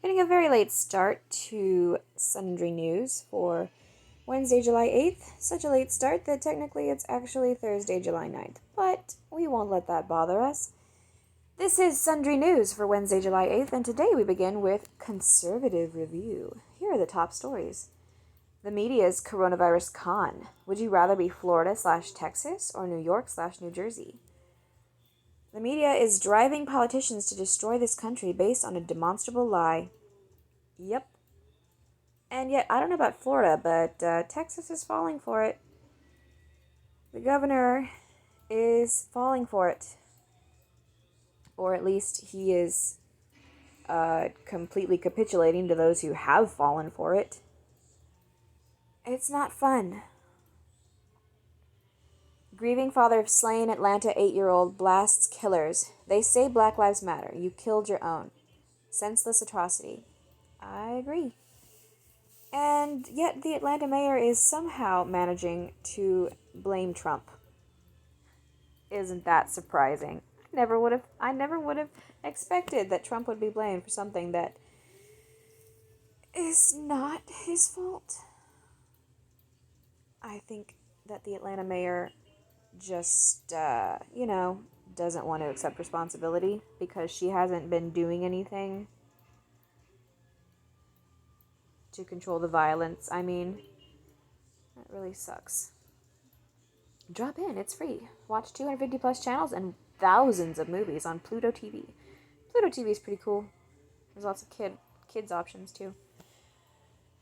Getting a very late start to Sundry News for Wednesday, July 8th. Such a late start that technically it's actually Thursday, July 9th. But we won't let that bother us. This is Sundry News for Wednesday, July 8th, and today we begin with Conservative Review. Here are the top stories. The media's coronavirus con. Would you rather be Florida/Texas or New York/New Jersey? The media is driving politicians to destroy this country based on a demonstrable lie. Yep. And yet, I don't know about Florida, but Texas is falling for it. The governor is falling for it. Or at least he is completely capitulating to those who have fallen for it. It's not fun. Grieving father of slain Atlanta 8-year-old blasts killers. They say Black Lives Matter. You killed your own. Senseless atrocity. I agree. And yet the Atlanta mayor is somehow managing to blame Trump. Isn't that surprising? I never would have expected that Trump would be blamed for something that is not his fault. I think that the Atlanta mayor just, doesn't want to accept responsibility because she hasn't been doing anything to control the violence. I mean, that really sucks. Drop in, it's free. Watch 250 plus channels and thousands of movies on Pluto TV. Pluto TV is pretty cool. There's lots of kids options too.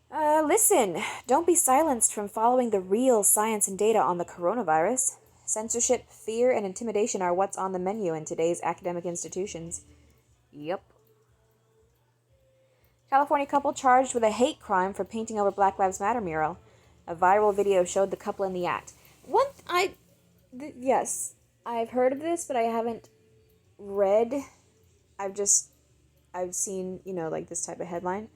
Listen, don't be silenced from following the real science and data on the coronavirus. Censorship, fear, and intimidation are what's on the menu in today's academic institutions. Yep. California couple charged with a hate crime for painting over Black Lives Matter mural. A viral video showed the couple in the act. Yes, I've heard of this, but I haven't read. I've seen, this type of headline.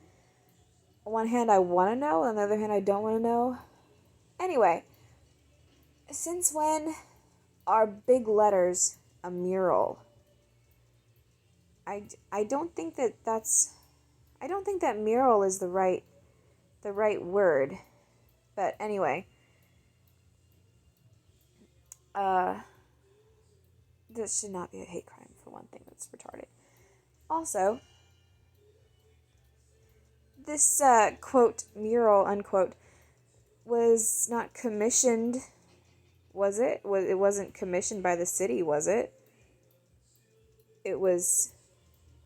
On one hand, I want to know. On the other hand, I don't want to know. Anyway, since when are big letters a mural? I don't think that mural is the right word. But anyway, this should not be a hate crime for one thing. That's retarded. Also, this quote mural unquote was not commissioned, was it? It wasn't commissioned by the city, was it? It was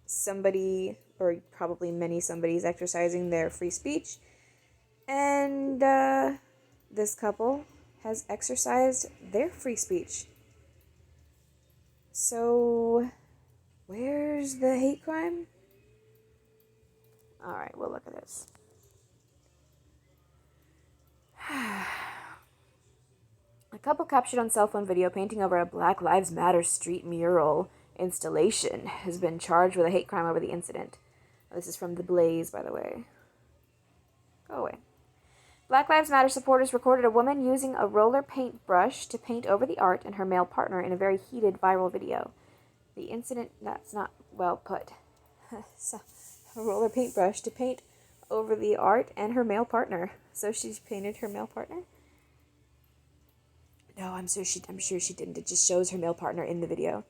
somebody, or probably many somebodies, exercising their free speech, and this couple has exercised their free speech. So, where's the hate crime? Alright, we'll look at this. A couple captured on cell phone video painting over a Black Lives Matter street mural installation has been charged with a hate crime over the incident. This is from The Blaze, by the way. Go away. Black Lives Matter supporters recorded a woman using a roller paintbrush to paint over the art and her male partner in a very heated viral video. The incident, that's not well put. So, a roller paintbrush to paint over the art and her male partner. So she's painted her male partner? No, I'm sure she didn't. It just shows her male partner in the video.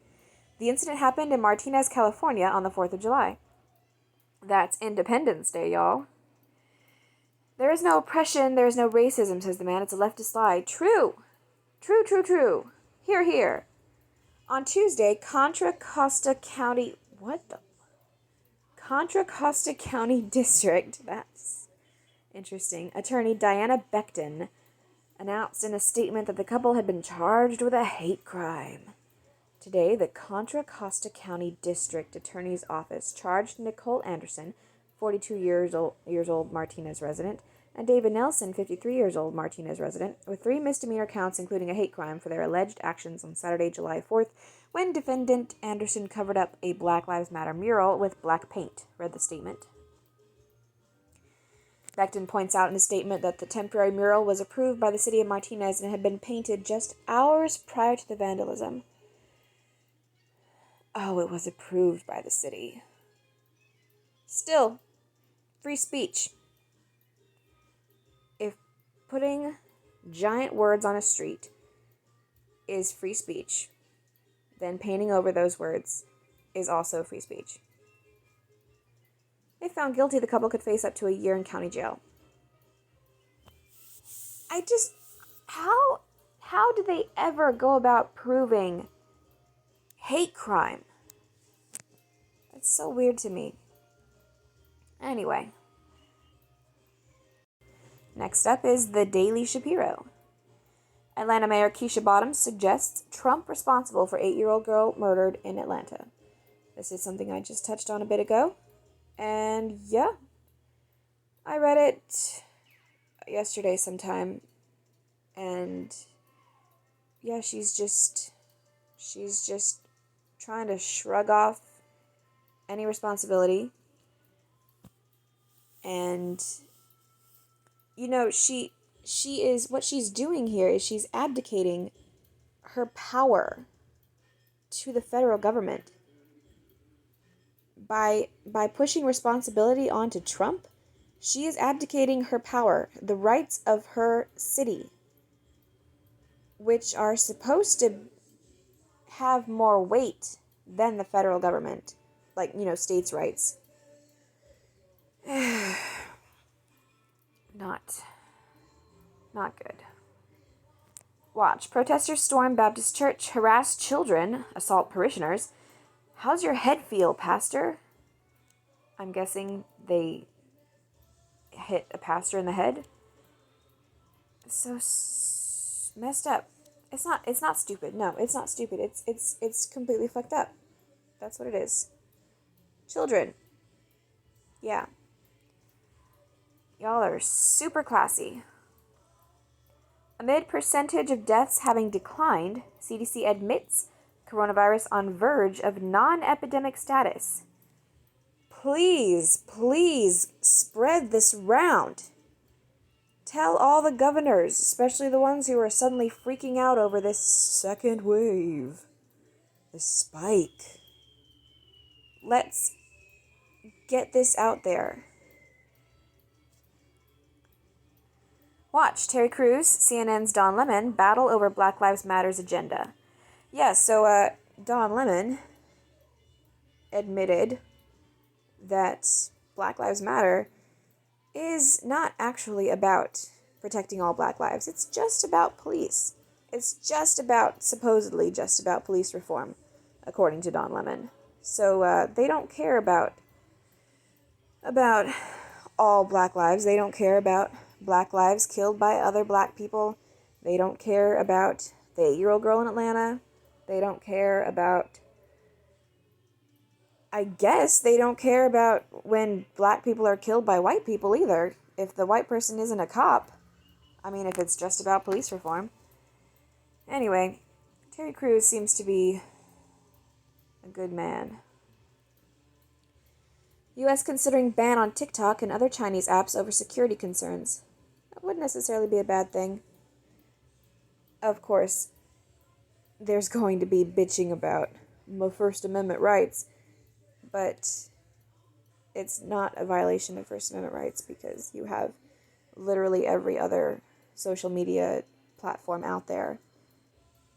The incident happened in Martinez, California on the 4th of July. That's Independence Day, y'all. There is no oppression, there is no racism, says the man. It's a leftist lie. True. True. Here. On Tuesday, Contra Costa County District, that's interesting, attorney Diana Becton announced in a statement that the couple had been charged with a hate crime. Today, the Contra Costa County District Attorney's Office charged Nicole Anderson, 42 years old Martinez resident, and David Nelson, 53 years old Martinez resident, with 3 misdemeanor counts including a hate crime for their alleged actions on Saturday, July 4th, when defendant Anderson covered up a Black Lives Matter mural with black paint, read the statement. Becton points out in a statement that the temporary mural was approved by the city of Martinez and had been painted just hours prior to the vandalism. Oh, it was approved by the city. Still, free speech. If putting giant words on a street is free speech, then painting over those words is also free speech. If found guilty, the couple could face up to a year in county jail. How do they ever go about proving hate crime? It's so weird to me. Anyway. Next up is the Daily Shapiro. Atlanta Mayor Keisha Bottoms suggests Trump responsible for 8-year-old girl murdered in Atlanta. This is something I just touched on a bit ago. And yeah, I read it yesterday sometime. And yeah, she's just trying to shrug off any responsibility. And she is, what she's doing here is she's abdicating her power to the federal government by pushing responsibility onto Trump. She is abdicating her power, the rights of her city, which are supposed to have more weight than the federal government, like, states' rights. Not good. Watch. Protesters storm Baptist church, harass children, assault parishioners. How's your head feel, pastor? I'm guessing they hit a pastor in the head. It's so messed up. It's not stupid. No, it's not stupid. It's completely fucked up. That's what it is. Children. Yeah. Y'all are super classy. Amid percentage of deaths having declined, CDC admits coronavirus on verge of non-epidemic status. Please spread this round. Tell all the governors, especially the ones who are suddenly freaking out over this second wave, this spike. Let's get this out there. Watch. Terry Crews, CNN's Don Lemon, battle over Black Lives Matter's agenda. Yeah, so Don Lemon admitted that Black Lives Matter is not actually about protecting all black lives. It's just about police. It's supposedly just about police reform, according to Don Lemon. So they don't care about all black lives. They don't care about black lives killed by other black people. They don't care about the 8-year-old girl in Atlanta. They don't care about, I guess they don't care about when black people are killed by white people either. If the white person isn't a cop. I mean, if it's just about police reform. Anyway, Terry Crews seems to be a good man. U.S. considering ban on TikTok and other Chinese apps over security concerns. That wouldn't necessarily be a bad thing. Of course, there's going to be bitching about my First Amendment rights, but it's not a violation of First Amendment rights because you have literally every other social media platform out there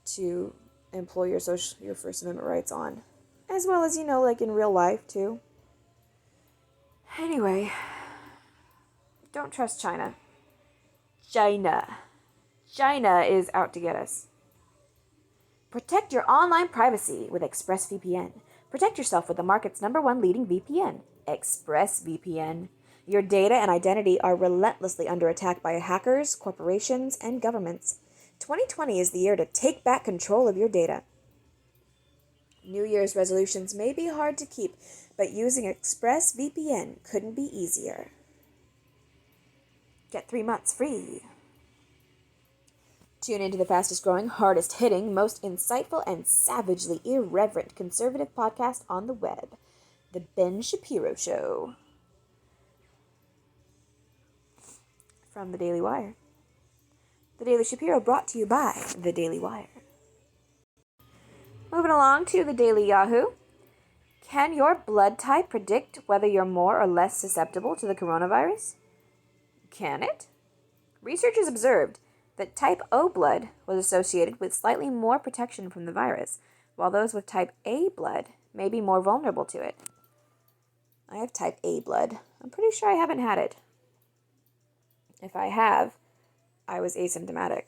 to employ your First Amendment rights on. As well as, like in real life, too. Anyway, don't trust China. China is out to get us. Protect your online privacy with ExpressVPN. Protect yourself with the market's #1 leading VPN, ExpressVPN. Your data and identity are relentlessly under attack by hackers, corporations, and governments. 2020 is the year to take back control of your data. New Year's resolutions may be hard to keep, but using ExpressVPN couldn't be easier. Get 3 months free. Tune into the fastest growing, hardest hitting, most insightful, and savagely irreverent conservative podcast on the web, The Ben Shapiro Show. From The Daily Wire. The Daily Shapiro brought to you by The Daily Wire. Moving along to the Daily Yahoo. Can your blood type predict whether you're more or less susceptible to the coronavirus? Can it? Researchers observed that type O blood was associated with slightly more protection from the virus, while those with type A blood may be more vulnerable to it. I have type A blood. I'm pretty sure I haven't had it. If I have, I was asymptomatic.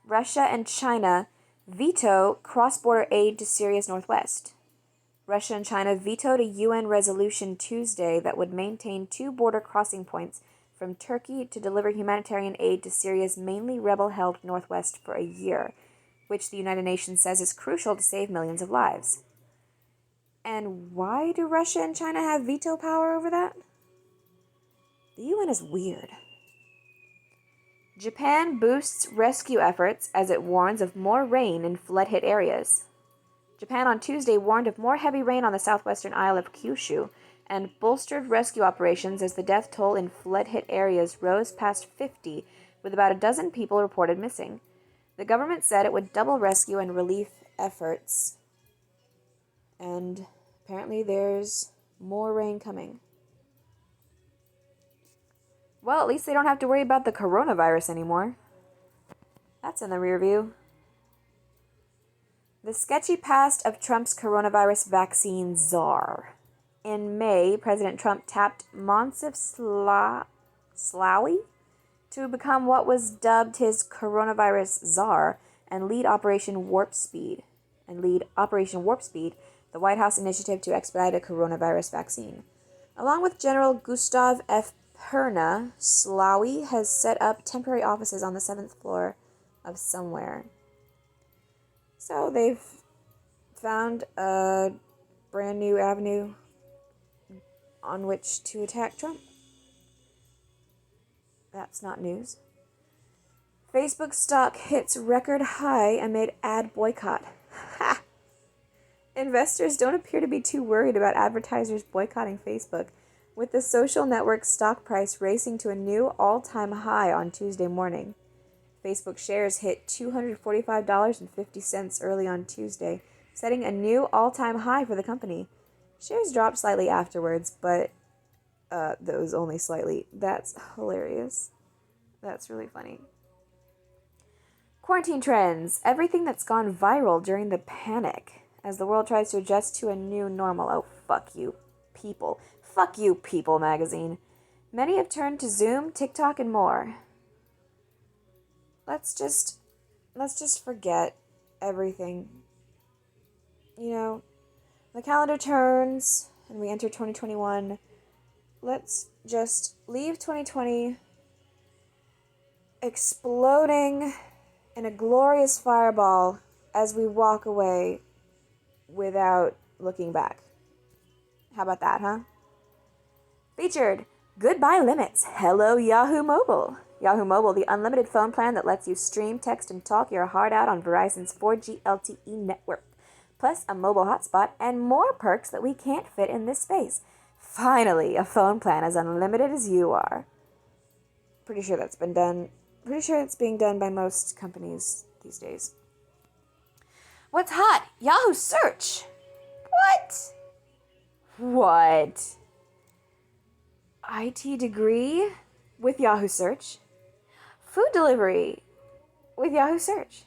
Russia and China veto cross-border aid to Syria's northwest. Russia and China vetoed a UN resolution Tuesday that would maintain 2 border crossing points from Turkey to deliver humanitarian aid to Syria's mainly rebel-held northwest for a year, which the United Nations says is crucial to save millions of lives. And why do Russia and China have veto power over that? The UN is weird. Japan boosts rescue efforts as it warns of more rain in flood-hit areas. Japan on Tuesday warned of more heavy rain on the southwestern isle of Kyushu and bolstered rescue operations as the death toll in flood-hit areas rose past 50, with about a dozen people reported missing. The government said it would double rescue and relief efforts. And apparently there's more rain coming. Well, at least they don't have to worry about the coronavirus anymore. That's in the rear view. The sketchy past of Trump's coronavirus vaccine czar. In May, President Trump tapped Monsif Slaoui to become what was dubbed his coronavirus czar and lead Operation Warp Speed, the White House initiative to expedite a coronavirus vaccine. Along with General Gustav F. Perna, Slaoui has set up temporary offices on the 7th floor of somewhere. So they've found a brand new avenue on which to attack Trump. That's not news. Facebook stock hits record high amid ad boycott. Ha! Investors don't appear to be too worried about advertisers boycotting Facebook, with the social network's stock price racing to a new all-time high on Tuesday morning. Facebook shares hit $245.50 early on Tuesday, setting a new all-time high for the company. Shares dropped slightly afterwards, but those only slightly. That's hilarious. That's really funny. Quarantine trends. Everything that's gone viral during the panic as the world tries to adjust to a new normal. Oh, fuck you, people. Fuck you, People magazine. Many have turned to Zoom, TikTok, and more. Let's just forget everything. You know, the calendar turns and we enter 2021. Let's just leave 2020 exploding in a glorious fireball as we walk away without looking back. How about that, huh? Featured, goodbye limits. Hello, Yahoo Mobile. Yahoo Mobile, the unlimited phone plan that lets you stream, text, and talk your heart out on Verizon's 4G LTE network. Plus a mobile hotspot and more perks that we can't fit in this space. Finally, a phone plan as unlimited as you are. Pretty sure that's been done. Pretty sure it's being done by most companies these days. What's hot? Yahoo search. What? IT degree with Yahoo search. Food delivery with Yahoo search.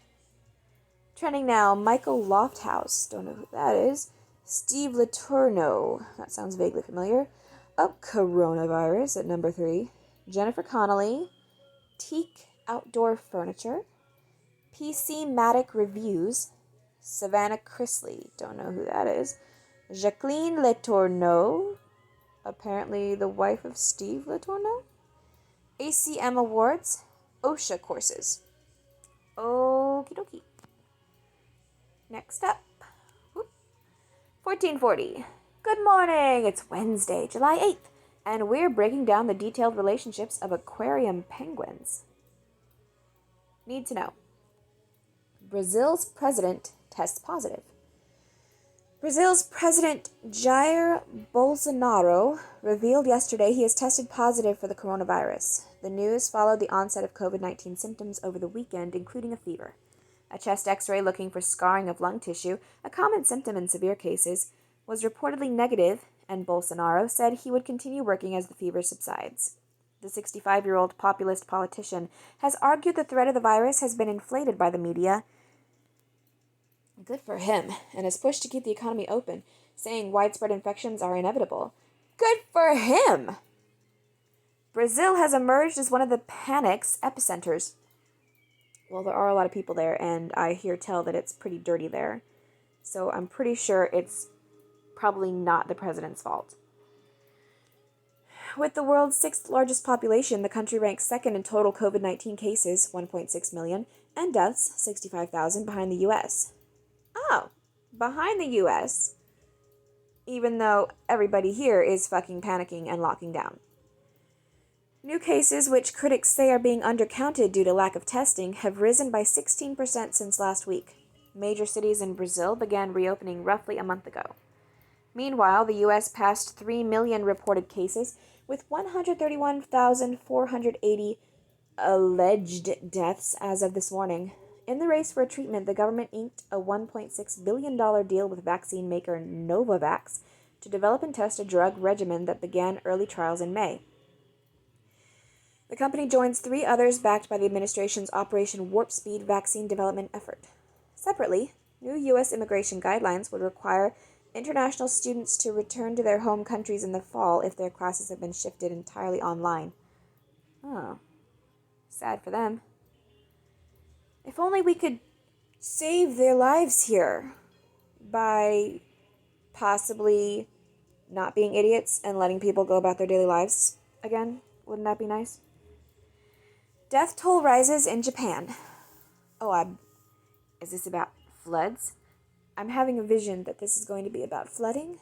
Trending now, Michael Lofthouse, don't know who that is. Steve Letourneau, that sounds vaguely familiar. Up coronavirus at number 3. Jennifer Connelly, Teak Outdoor Furniture. PC Matic Reviews. Savannah Chrisley, don't know who that is. Jacqueline Letourneau, apparently the wife of Steve Letourneau. ACM Awards, OSHA courses. Okie dokie. Next up, 1440. Good morning, it's Wednesday, July 8th, and we're breaking down the detailed relationships of aquarium penguins. Need to know. Brazil's president tests positive. Brazil's President Jair Bolsonaro revealed yesterday he has tested positive for the coronavirus. The news followed the onset of COVID-19 symptoms over the weekend, including a fever. A chest x-ray looking for scarring of lung tissue, a common symptom in severe cases, was reportedly negative, and Bolsonaro said he would continue working as the fever subsides. The 65-year-old populist politician has argued the threat of the virus has been inflated by the media. Good for him, and has pushed to keep the economy open, saying widespread infections are inevitable. Good for him! Brazil has emerged as one of the panic's epicenters. Well, there are a lot of people there, and I hear tell that it's pretty dirty there. So I'm pretty sure it's probably not the president's fault. With the world's sixth largest population, the country ranks second in total COVID-19 cases, 1.6 million, and deaths, 65,000, behind the U.S. Oh, behind the U.S., even though everybody here is fucking panicking and locking down. New cases, which critics say are being undercounted due to lack of testing, have risen by 16% since last week. Major cities in Brazil began reopening roughly a month ago. Meanwhile, the U.S. passed 3 million reported cases, with 131,480 alleged deaths as of this morning. In the race for a treatment, the government inked a $1.6 billion deal with vaccine maker Novavax to develop and test a drug regimen that began early trials in May. The company joins 3 others backed by the administration's Operation Warp Speed vaccine development effort. Separately, new U.S. immigration guidelines would require international students to return to their home countries in the fall if their classes have been shifted entirely online. Oh, sad for them. If only we could save their lives here by possibly not being idiots and letting people go about their daily lives again. Wouldn't that be nice? Death toll rises in Japan. Is this about floods? I'm having a vision that this is going to be about flooding.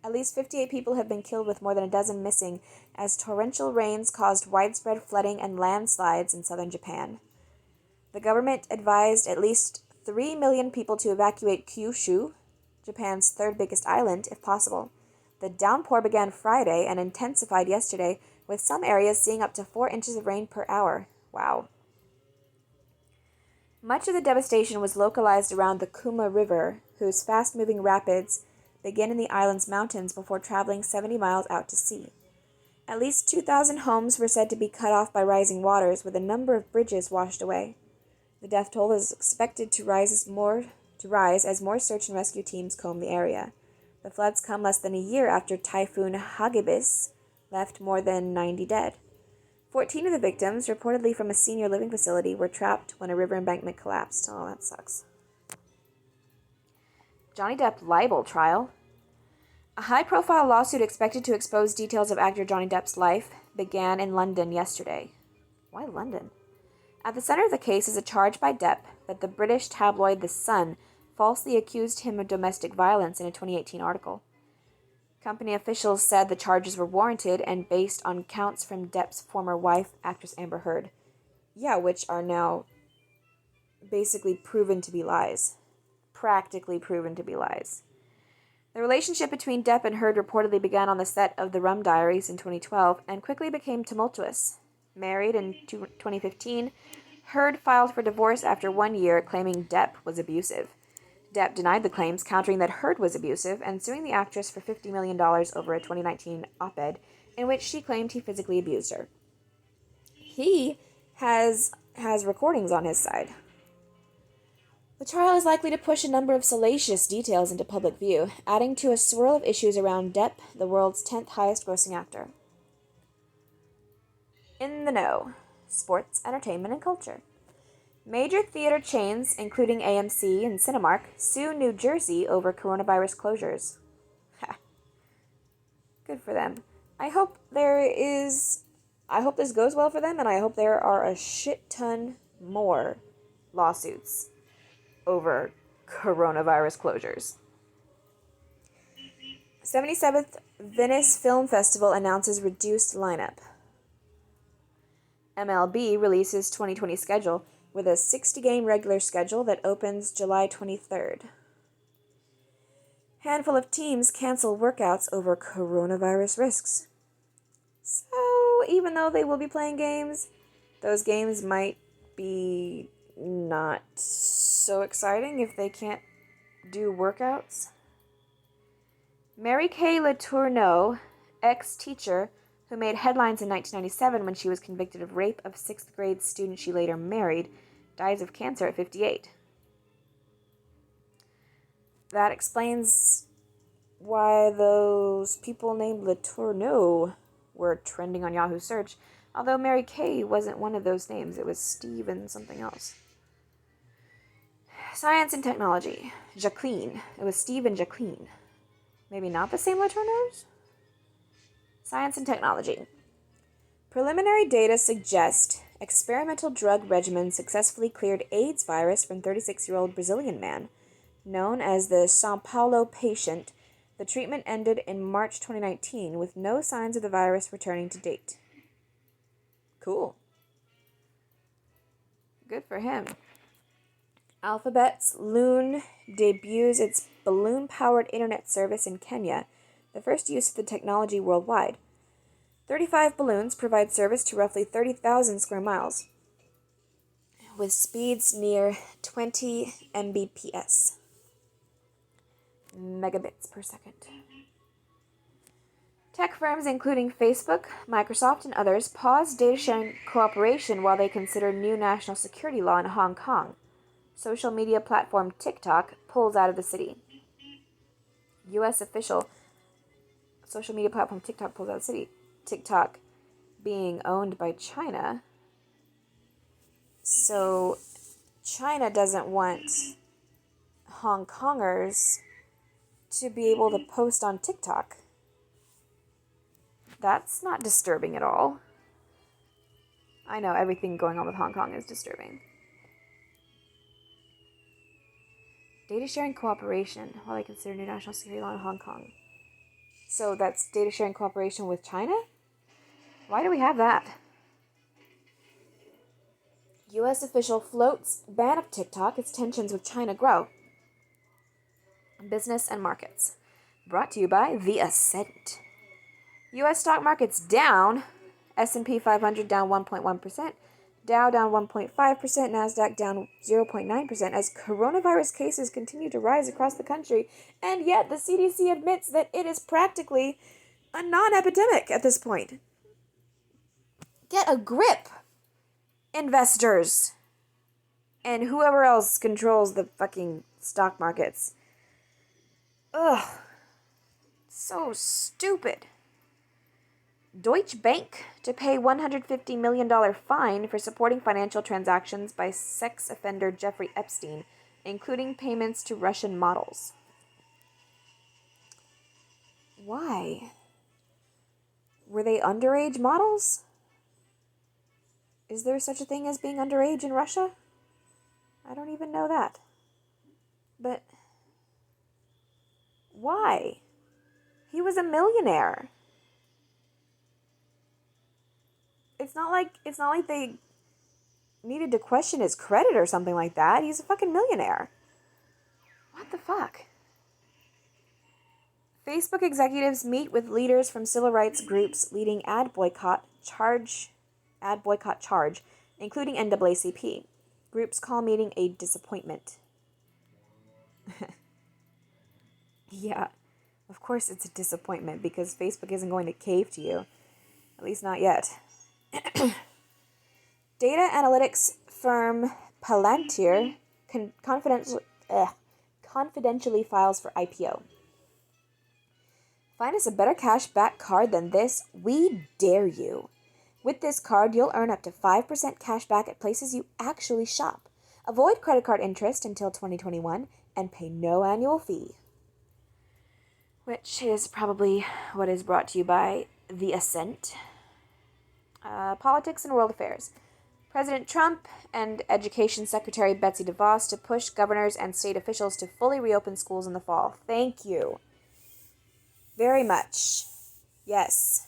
At least 58 people have been killed with more than a dozen missing as torrential rains caused widespread flooding and landslides in southern Japan. The government advised at least 3 million people to evacuate Kyushu, Japan's third biggest island, if possible. The downpour began Friday and intensified yesterday, with some areas seeing up to 4 inches of rain per hour. Wow. Much of the devastation was localized around the Kuma River, whose fast-moving rapids begin in the island's mountains before traveling 70 miles out to sea. At least 2,000 homes were said to be cut off by rising waters, with a number of bridges washed away. The death toll is expected to rise as more search and rescue teams comb the area. The floods come less than a year after Typhoon Hagibis left more than 90 dead. 14 of the victims, reportedly from a senior living facility, were trapped when a river embankment collapsed. Oh, that sucks. Johnny Depp libel trial. A high-profile lawsuit expected to expose details of actor Johnny Depp's life began in London yesterday. Why London? At the center of the case is a charge by Depp that the British tabloid The Sun falsely accused him of domestic violence in a 2018 article. Company officials said the charges were warranted and based on counts from Depp's former wife, actress Amber Heard. Yeah, which are now basically proven to be lies. Practically proven to be lies. The relationship between Depp and Heard reportedly began on the set of The Rum Diaries in 2012 and quickly became tumultuous. Married in 2015, Heard filed for divorce after 1 year, claiming Depp was abusive. Depp denied the claims, countering that Heard was abusive and suing the actress for $50 million over a 2019 op-ed in which she claimed he physically abused her. He has recordings on his side. The trial is likely to push a number of salacious details into public view, adding to a swirl of issues around Depp, the world's 10th highest-grossing actor. In the know, sports, entertainment, and culture. Major theater chains, including AMC and Cinemark, sue New Jersey over coronavirus closures. Good for them. I hope this goes well for them, and I hope there are a shit ton more lawsuits over coronavirus closures. 77th Venice Film Festival announces reduced lineup. MLB releases 2020 schedule with a 60-game regular schedule that opens July 23rd. Handful of teams cancel workouts over coronavirus risks. So, even though they will be playing games, those games might be not so exciting if they can't do workouts. Mary Kay Letourneau, ex-teacher who made headlines in 1997 when she was convicted of rape of 6th grade student she later married, dies of cancer at 58. That explains why those people named Letourneau were trending on Yahoo search, although Mary Kay wasn't one of those names. It was Steve and something else. Science and technology. Jacqueline. It was Steve and Jacqueline. Maybe not the same Letourneaus? Science and technology. Preliminary data suggest experimental drug regimen successfully cleared AIDS virus from 36-year-old Brazilian man. Known as the São Paulo patient, the treatment ended in March 2019 with no signs of the virus returning to date. Cool. Good for him. Alphabet's Loon debuts its balloon-powered internet service in Kenya, the first use of the technology worldwide. 35 balloons provide service to roughly 30,000 square miles, with speeds near 20 Mbps. Megabits per second. Tech firms including Facebook, Microsoft, and others paused data sharing cooperation while they consider new national security law in Hong Kong. Social media platform TikTok pulls out of the city. U.S. official social media platform TikTok pulls out of the city. TikTok being owned by China. So China doesn't want Hong Kongers to be able to post on TikTok. That's not disturbing at all. I know everything going on with Hong Kong is disturbing. Data sharing cooperation while they consider new national security law in Hong Kong. So that's data sharing cooperation with China? Why do we have that? U.S. official floats ban of TikTok as tensions with China grow. Business and markets. Brought to you by The Ascent. U.S. stock markets down. S&P 500 down 1.1%. Dow down 1.5%, NASDAQ down 0.9% as coronavirus cases continue to rise across the country, and yet the CDC admits that it is practically a non-epidemic at this point. Get a grip, investors, and whoever else controls the fucking stock markets. Ugh, so stupid. Deutsche Bank to pay $150 million fine for supporting financial transactions by sex offender Jeffrey Epstein, including payments to Russian models. Why? Were they underage models? Is there such a thing as being underage in Russia? I don't even know that. But why? He was a millionaire. It's not like they needed to question his credit or something like that. He's a fucking millionaire. What the fuck? Facebook executives meet with leaders from civil rights groups leading ad boycott charge, including NAACP. Groups call meeting a disappointment. Yeah, of course it's a disappointment because Facebook isn't going to cave to you. At least not yet. Data analytics firm Palantir confidentially files for IPO. Find us a better cash back card than this? We dare you. With this card, you'll earn up to 5% cash back at places you actually shop. Avoid credit card interest until 2021 and pay no annual fee. Which is probably what is brought to you by The Ascent. Politics and world affairs. President Trump and Education Secretary Betsy DeVos to push governors and state officials to fully reopen schools in the fall. Thank you. Very much. Yes.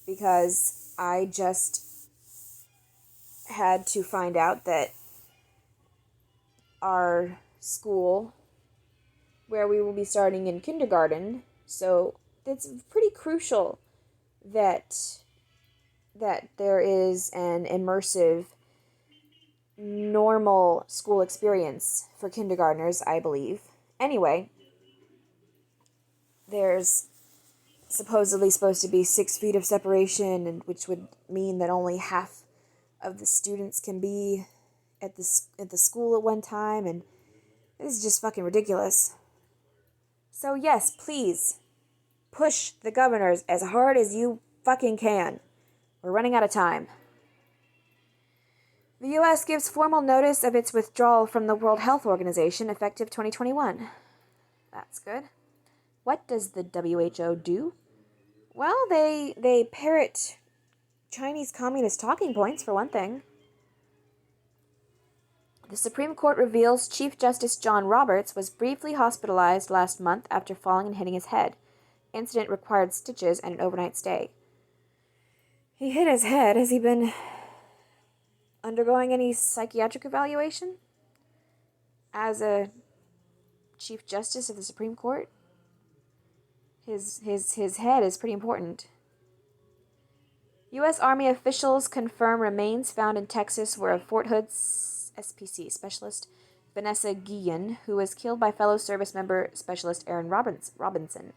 Because I just had to find out that our school, where we will be starting in kindergarten, so it's pretty crucial that there is an immersive normal school experience for kindergartners, I believe. Anyway, there's supposedly supposed to be 6 feet of separation, and which would mean that only half of the students can be at the school at one time, and this is just fucking ridiculous. So yes, please push the governors as hard as you fucking can. We're running out of time. The U.S. gives formal notice of its withdrawal from the World Health Organization effective 2021. That's good. What does the WHO do? Well, they parrot Chinese Communist talking points, for one thing. The Supreme Court reveals Chief Justice John Roberts was briefly hospitalized last month after falling and hitting his head. Incident required stitches and an overnight stay. He hit his head. Has he been undergoing any psychiatric evaluation as a Chief Justice of the Supreme Court? His head is pretty important. U.S. Army officials confirm remains found in Texas were of Fort Hood's SPC specialist Vanessa Guillen, who was killed by fellow service member specialist Aaron Robinson.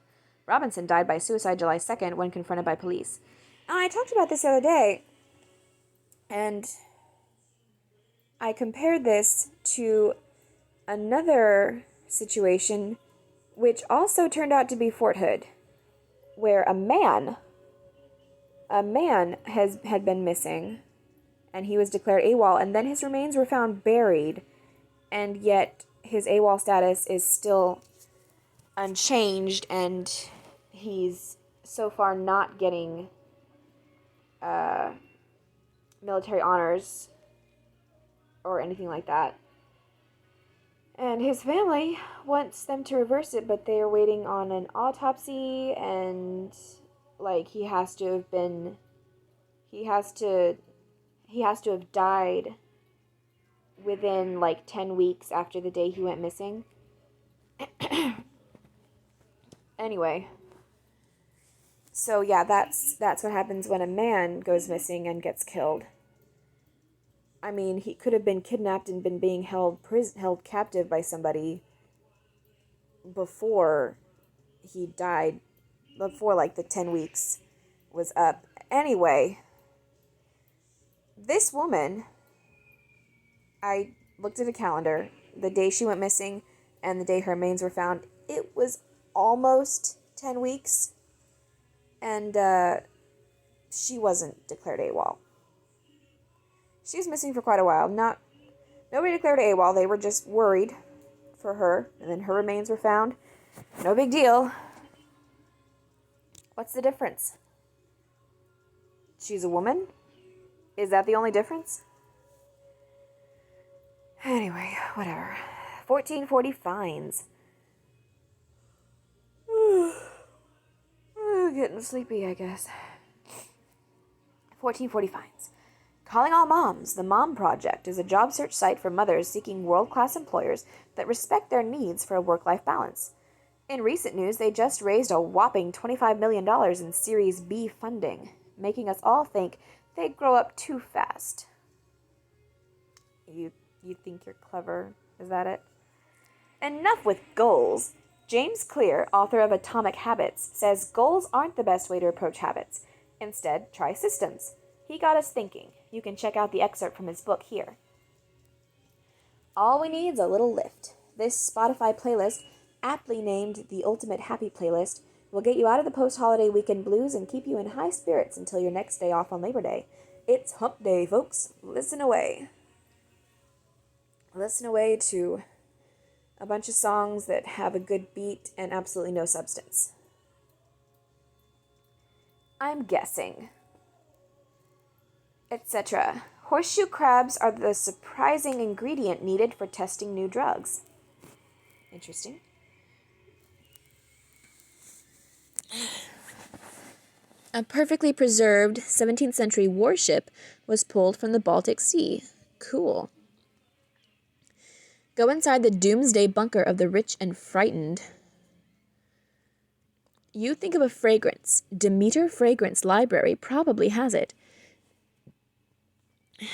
Robinson died by suicide July 2nd when confronted by police. And I talked about this the other day, and I compared this to another situation which also turned out to be Fort Hood, where a man had been missing, and he was declared AWOL, and then his remains were found buried, and yet his AWOL status is still unchanged, and he's so far not getting military honors or anything like that. And his family wants them to reverse it, but they are waiting on an autopsy, and he has to have died within 10 weeks after the day he went missing. Anyway, so yeah, that's what happens when a man goes missing and gets killed. I mean, he could have been kidnapped and been being held captive by somebody before he died, before the 10 weeks was up. Anyway, this woman, I looked at a calendar, the day she went missing and the day her remains were found, it was almost 10 weeks, and she wasn't declared AWOL. She was missing for quite a while. Nobody declared AWOL. They were just worried for her, and then her remains were found. No big deal. What's the difference? She's a woman? Is that the only difference? Anyway, whatever. 1440 fines. Getting sleepy, I guess. 1440 fines. Calling All Moms, the Mom Project is a job search site for mothers seeking world-class employers that respect their needs for a work-life balance. In recent news, they just raised a whopping $25 million in Series B funding, making us all think they'd grow up too fast. You think you're clever? Is that it? Enough with goals. James Clear, author of Atomic Habits, says goals aren't the best way to approach habits. Instead, try systems. He got us thinking. You can check out the excerpt from his book here. All we need is a little lift. This Spotify playlist, aptly named the Ultimate Happy Playlist, will get you out of the post-holiday weekend blues and keep you in high spirits until your next day off on Labor Day. It's hump day, folks. Listen away. Listen away to a bunch of songs that have a good beat and absolutely no substance. I'm guessing. Etc. Horseshoe crabs are the surprising ingredient needed for testing new drugs. Interesting. A perfectly preserved 17th century warship was pulled from the Baltic Sea. Cool. Go inside the doomsday bunker of the rich and frightened. You think of a fragrance. Demeter Fragrance Library probably has it.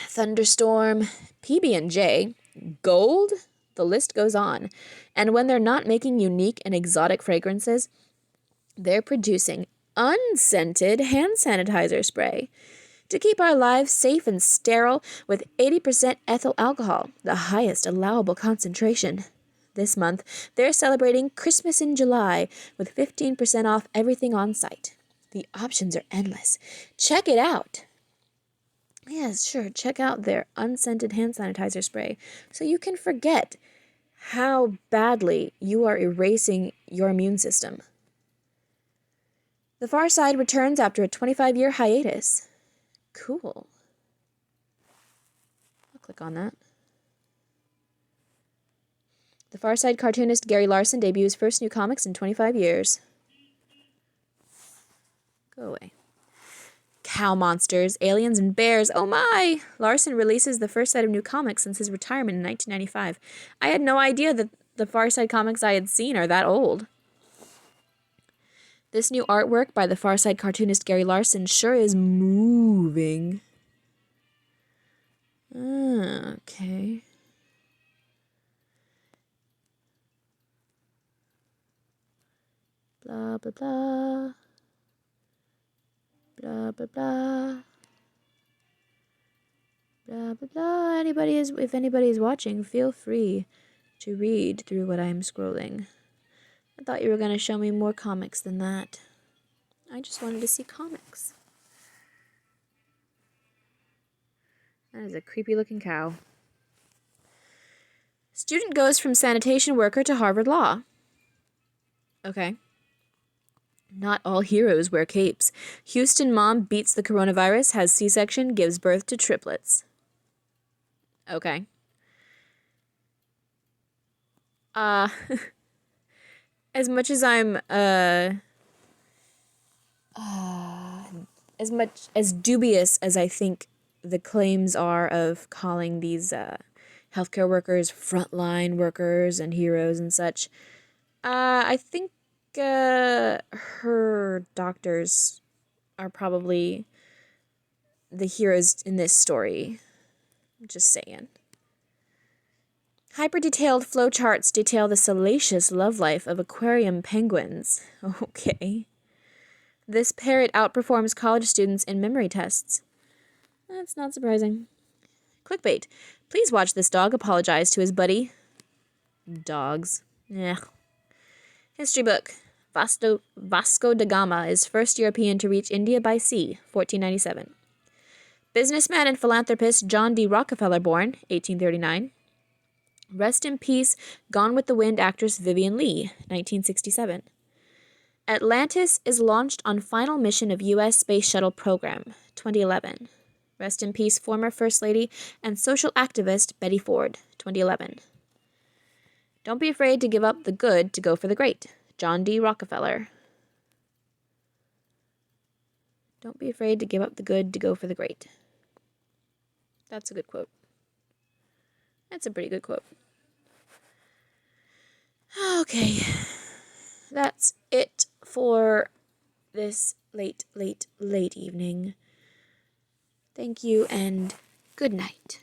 thunderstorm, PB&J, gold, the list goes on. And when they're not making unique and exotic fragrances, they're producing unscented hand sanitizer spray to keep our lives safe and sterile with 80% ethyl alcohol, the highest allowable concentration. This month, they're celebrating Christmas in July with 15% off everything on site. The options are endless. Check it out. Yes, sure. Check out their unscented hand sanitizer spray so you can forget how badly you are erasing your immune system. The Far Side returns after a 25-year hiatus. Cool. I'll click on that. The Far Side cartoonist Gary Larson debuts first new comics in 25 years. Go away. Cow monsters, aliens, and bears. Oh my! Larson releases the first set of new comics since his retirement in 1995. I had no idea that the Far Side comics I had seen are that old. This new artwork by the Far Side cartoonist Gary Larson sure is moving. Okay. Blah, blah, blah. Blah, blah, blah. Blah, blah, blah. If anybody is watching, feel free to read through what I'm scrolling. I thought you were going to show me more comics than that. I just wanted to see comics. That is a creepy looking cow. Student goes from sanitation worker to Harvard Law. Okay. Not all heroes wear capes. Houston mom beats the coronavirus, has C-section, gives birth to triplets. Okay. As much as I'm, as much as dubious as I think the claims are of calling these, healthcare workers frontline workers and heroes and such, I think, her doctors are probably the heroes in this story. Just saying. Hyper-detailed flowcharts detail the salacious love life of aquarium penguins. Okay. This parrot outperforms college students in memory tests. That's not surprising. Clickbait. Please watch this dog apologize to his buddy. Dogs. Yeah. History book. Vasco da Gama is first European to reach India by sea, 1497. Businessman and philanthropist John D. Rockefeller born, 1839. Rest in peace, Gone with the Wind actress Vivien Leigh, 1967. Atlantis is launched on final mission of U.S. Space Shuttle program, 2011. Rest in peace, former First Lady and social activist Betty Ford, 2011. Don't be afraid to give up the good to go for the great, John D. Rockefeller. Don't be afraid to give up the good to go for the great. That's a good quote. That's a pretty good quote. Okay. That's it for this late evening. Thank you and good night.